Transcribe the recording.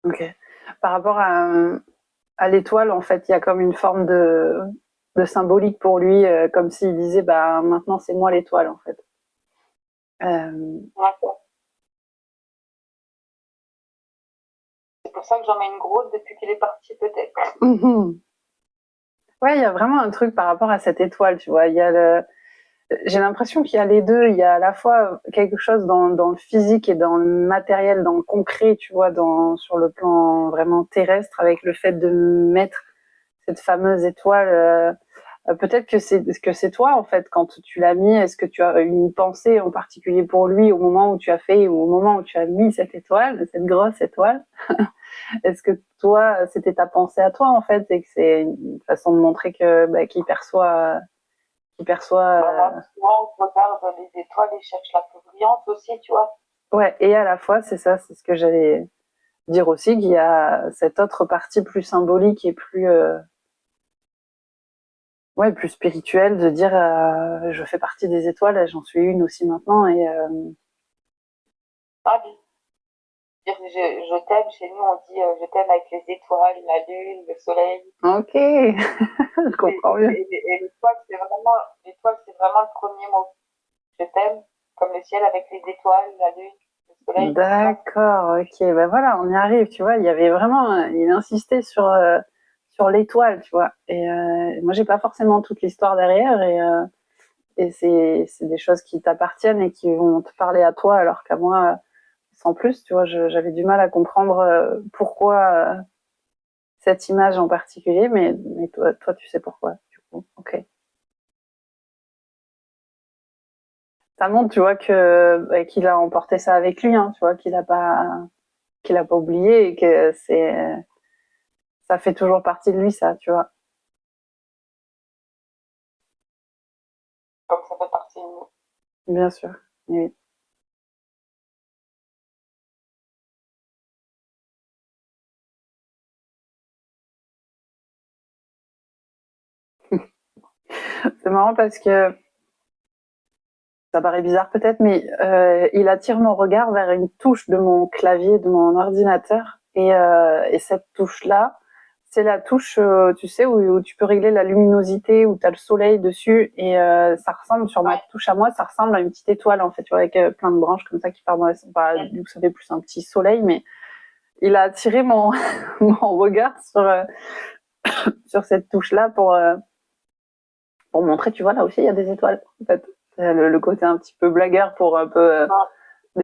Ok. Par rapport à l'étoile, en fait, il y a comme une forme de symbolique pour lui, comme s'il disait, bah maintenant c'est moi l'étoile, en fait. Euh, D'accord. C'est pour ça que j'en mets une grosse depuis qu'il est parti, peut-être. Ouais, il y a vraiment un truc par rapport à cette étoile, tu vois. J'ai l'impression qu'il y a les deux. Il y a à la fois quelque chose dans le physique et dans le matériel, dans le concret, tu vois, sur le plan vraiment terrestre, avec le fait de mettre cette fameuse étoile. Peut-être que c'est toi, en fait, quand tu l'as mis. Est-ce que tu as eu une pensée en particulier pour lui au moment où tu as fait, ou au moment où tu as mis cette étoile, cette grosse étoile? Est-ce que toi, c'était ta pensée à toi, en fait, et que c'est une façon de montrer que qu'il perçoit. Bah, moi, souvent, on regarde les étoiles et cherche la plus brillante aussi, tu vois. Ouais, et à la fois, c'est ça, c'est ce que j'allais dire aussi, qu'il y a cette autre partie plus symbolique et plus, ouais, plus spirituelle, de dire, je fais partie des étoiles, j'en suis une aussi maintenant, et Ah, dire je t'aime, chez nous, on dit je t'aime avec les étoiles, la lune, le soleil. ok, je comprends mieux. Et l'étoile, c'est vraiment le premier mot. Je t'aime, comme le ciel avec les étoiles, la lune, le soleil, tout ça. D'accord, ok, ben voilà, on y arrive, tu vois, il y avait vraiment, il insistait sur l'étoile, tu vois, et moi j'ai pas forcément toute l'histoire derrière, et c'est des choses qui t'appartiennent et qui vont te parler à toi, alors qu'à moi, sans plus, tu vois, j'avais du mal à comprendre pourquoi cette image en particulier, mais toi, tu sais pourquoi, du coup, ok. Ça montre, tu vois, qu'il a emporté ça avec lui, hein, tu vois, qu'il a pas oublié et que ça fait toujours partie de lui, ça, tu vois. Comme ça fait partie de nous. Bien sûr. Oui. C'est marrant parce que ça paraît bizarre peut-être, mais il attire mon regard vers une touche de mon clavier, de mon ordinateur. Et cette touche-là, c'est la touche, tu sais, où tu peux régler la luminosité, où tu as le soleil dessus. Et ça ressemble, sur ma Ouais. touche à moi, ça ressemble à une petite étoile, en fait, tu vois, avec plein de branches comme ça qui partent dans la... Bah, du coup, ça fait plus un petit soleil, mais il a attiré mon regard sur cette touche-là pour montrer, tu vois, là aussi, il y a des étoiles, en fait. Le côté un petit peu blagueur pour un peu...